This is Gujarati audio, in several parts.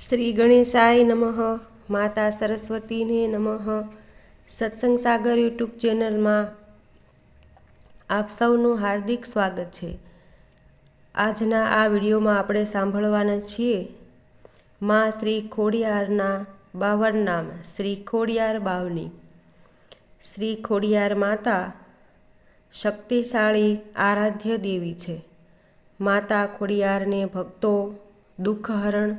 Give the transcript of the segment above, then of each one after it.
શ્રી ગણેશાય નમઃ. માતા સરસ્વતીને નમઃ. સત્સંગ સાગર યુટ્યુબ ચેનલમાં આપ સૌનું હાર્દિક સ્વાગત છે. આજના આ વિડીયોમાં આપણે સાંભળવાના છીએ માં શ્રી ખોડિયારના 52 નામ શ્રી ખોડિયાર બાવની. શ્રી ખોડિયાર માતા શક્તિશાળી આરાધ્ય દેવી છે. માતા ખોડિયારને ભક્તો દુઃખહરણ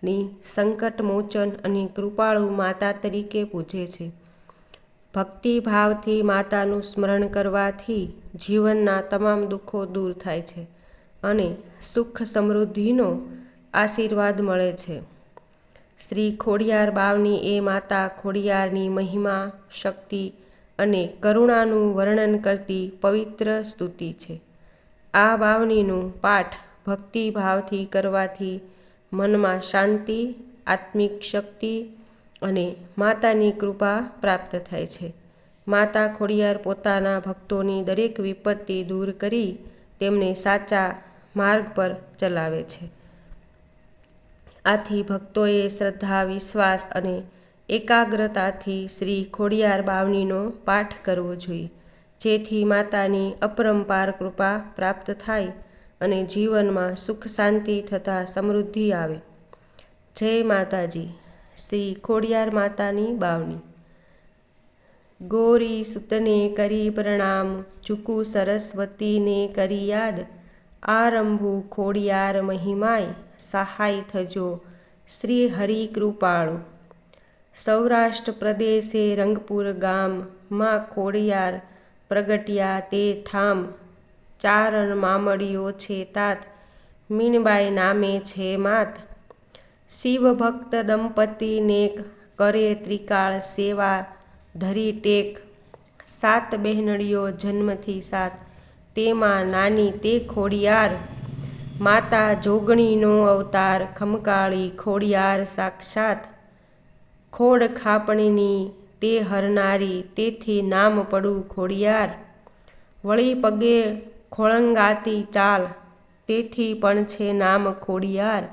ની સંકટ મોચન અને કૃપાળુ માતા તરીકે પૂજે છે. ભક્તિભાવથી માતાનું સ્મરણ કરવાથી જીવનના તમામ દુઃખો દૂર થાય છે અને સુખ સમૃદ્ધિનો આશીર્વાદ મળે છે. શ્રી ખોડિયાર બાવની એ માતા ખોડિયારની મહિમા, શક્તિ અને કરુણાનું વર્ણન કરતી પવિત્ર સ્તુતિ છે. આ બાવનીનું પાઠ ભક્તિભાવથી કરવાથી મનમાં શાંતિ, આત્મિક શક્તિ અને માતાની કૃપા પ્રાપ્ત થાય છે. માતા ખોડિયાર પોતાના ભક્તોની દરેક વિપત્તિ દૂર કરી તેમને સાચા માર્ગ પર ચલાવે છે. આથી ભક્તોએ શ્રદ્ધા, વિશ્વાસ અને એકાગ્રતાથી શ્રી ખોડિયાર બાવનીનો પાઠ કરવો જોઈએ, જેથી માતાની અપરંપાર કૃપા પ્રાપ્ત થાય અને જીવનમાં સુખ શાંતિ થતાં સમૃદ્ધિ આવે. જય માતાજી. શ્રી ખોડિયાર માતાની બાવની. ગોરી સુતને કરી પ્રણામ, ચૂકુ સરસ્વતીને કરી યાદ. આરંભુ ખોડિયાર મહિમાય, સહાય થજો શ્રી હરિ કૃપાળુ. સૌરાષ્ટ્ર પ્રદેશે રંગપુર ગામ, માં ખોડિયાર પ્રગટ્યા તે ઠામ. ચારણ મામડીઓ છે તાત, મીણબાઈ નામે છે માત. શિવ ભક્ત દંપતી નેક, કરે ત્રિકાળ સેવા ધરી ટેક. 7 બહેનડીઓ જન્મથી સાત, તેમાં નાની તે ખોડિયાર. માતા જોગણીનો અવતાર, ખમકાળી ખોડિયાર સાક્ષાત. ખોડ ખાપણીની તે હરનારી, તેથી નામ પડું ખોડિયાર. વળી પગે ખોળંગાતી ચાલ, તેથી પણ છે નામ ખોડિયાર.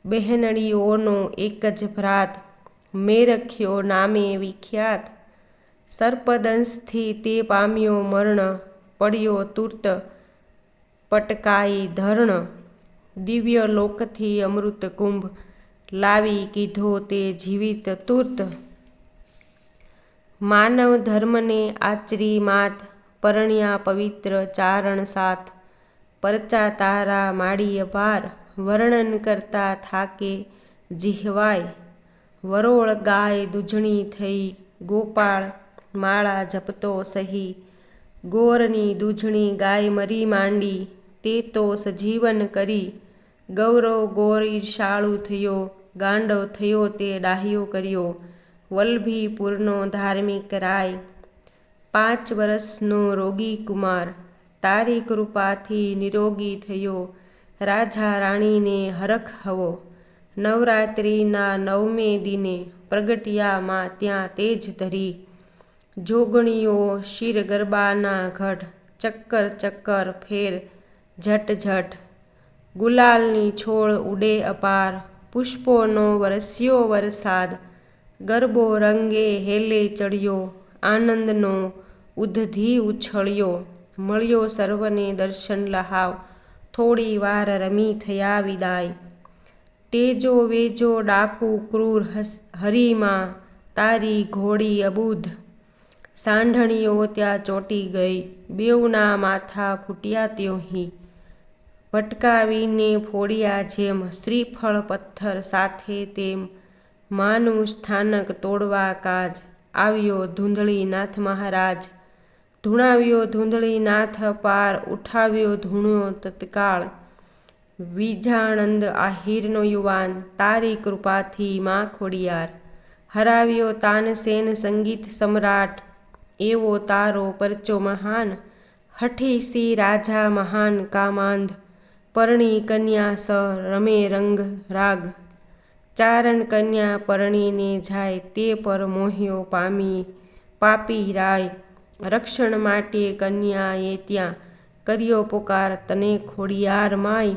બહેનડીઓનો એક જ ભ્રાત, મેરખ્યો નામે વિખ્યાત. સર્પદંશથી તે પામ્યો મરણ, પડ્યો તુર્ત પટકાઈ ધરણ. દિવ્ય લોકથી અમૃત કુંભ, લાવી કીધો તે જીવિત તુર્ત. માનવ ધર્મને આચરી માત, પરણ્યા પવિત્ર ચારણ સાત. પરચા તારા માડી અપાર, વર્ણન કરતા થાકે જીહવાય. વરોળ ગાય દૂધણી થઈ, ગોપાળ માળા જપતો સહી. ગોરની દૂધણી ગાય મરી માંડી, તે તો સજીવન કરી. ગૌરવ ગોર ઈર્ષાળુ થયો, ગાંડો થયો તે ડાહ્યો કર્યો. વલ્લભીપુરનો ધાર્મિક રાય, 5 વર્ષનો રોગી કુમાર. તારી કૃપાથી નિરોગી થયો, રાજા રાણીને હરખ હવો. નવરાત્રિના 9મે દિને, પ્રગટ્યા માં ત્યાં તેજ ધરી. જોગણીઓ શિર ગરબાના ગઢ, ચક્કર ચક્કર ફેર ઝટ ઝટ. ગુલાલની છોળ ઉડે અપાર, પુષ્પોનો વરસ્યો વરસાદ. ગરબો રંગે હેલે ચડ્યો, આનંદનો ઉદ્ધધી ઉછળ્યો. મળ્યો સર્વને દર્શન લહાવ, થોડી વાર રમી થયા વિદાય. તેજો વેજો ડાકુ ક્રૂર હરીમાં, તારી ઘોડી અબૂધ. સાંઢણીઓ ત્યાં ચોંટી ગઈ, બેઉના માથા ફૂટ્યા ત્યોહીં. ભટકાવીને ફોડ્યા જેમ, શ્રીફળ પથ્થર સાથે તેમ. માનું સ્થાનક તોડવા કાજ, આવ્યો ધૂંધળીનાથ મહારાજ. ધૂણાવ્યો ધૂંધળીનાથ અપાર, ઉઠાવ્યો ધૂણો તત્કાળ. વિજાણંદ આહિરનો યુવાન, તારી કૃપાથી માં ખોડિયાર. હરાવ્યો તાનસેન સંગીત સમ્રાટ, એવો તારો પરચો મહાન. હઠીસી રાજા મહાન કામાંધ, પરણી કન્યા સ રમે રંગ રાગ. ચારણ કન્યા પરણીને જાય, તે પર મોહ્યો પાપી રાય. રક્ષણ માટે કન્યાએ ત્યાં, કર્યો પુકાર તને ખોડિયાર માય.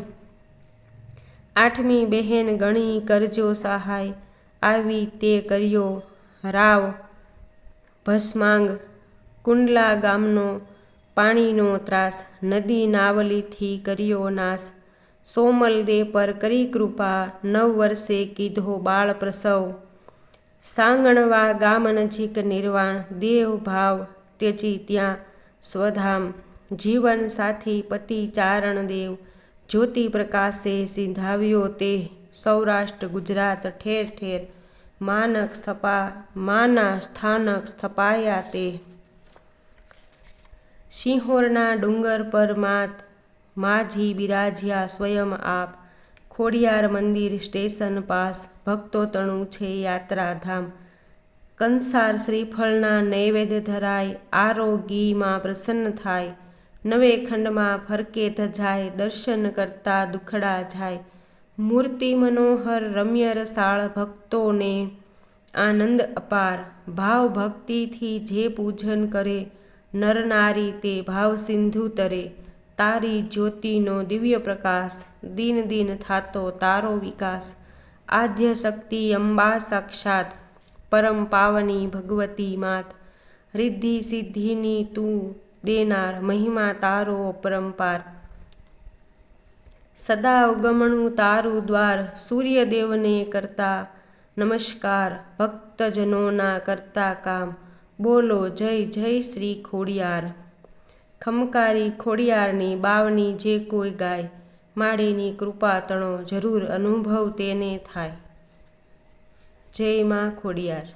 આઠમી બહેન ગણી કરજો સહાય, આવી તે કર્યો રાવ ભસ્માંગ. કુંડલા ગામનો પાણીનો ત્રાસ, નદી નાવલીથી કર્યો નાશ. સોમલ દે પર કરી કૃપા, 9 વર્ષે કીધો બાળ પ્રસવ. સાંગણવા ગામ નજીક નિર્વાણ, દેવ ભાવ ત્યજી ત્યાં સ્વધામ. જીવન સાથી પતિ ચારણ દેવ, જ્યોતિ પ્રકાશે સિંધાવ્યો તે. સૌરાષ્ટ્ર ગુજરાત ઠેર ઠેર માના સ્થાનક સ્થપાયા તે. સિંહોરના ડુંગર પર માજી બિરાજ્યા સ્વયં આપ. ખોડિયાર મંદિર સ્ટેશન પાસ, ભક્તો તણું છે યાત્રાધામ. કંસાર શ્રીફળના નૈવેદ્ય ધરાય, આરોગીમાં પ્રસન્ન થાય. 9 ખંડમાં ફરકે ધજાય, દર્શન કરતા દુખડા જાય. મૂર્તિ મનોહર રમ્ય રસાળ, ભક્તોને આનંદ અપાર. ભાવ ભક્તિથી જે પૂજન કરે, નર નારી તે ભાવ સિંધુ તરે. તારી જ્યોતિનો દિવ્ય પ્રકાશ, દિન દિન થાતો તારો વિકાસ. આદ્ય શક્તિ અંબા સાક્ષાત, પરમ પાવની ભગવતી માત. રિદ્ધિ સિદ્ધિની તું દેનાર, મહિમા તારો અપરંપાર. સદા ઉગમણું તારું દ્વાર, સૂર્યદેવને કરતા નમસ્કાર. ભક્તજનોના કરતા કામ, બોલો જય જય શ્રી ખોડિયાર. ખમકારી ખોડિયારની બાવની જે કોઈ ગાય, માડીની કૃપા તણો જરૂર અનુભવ તેને થાય. જય માં ખોડિયાર.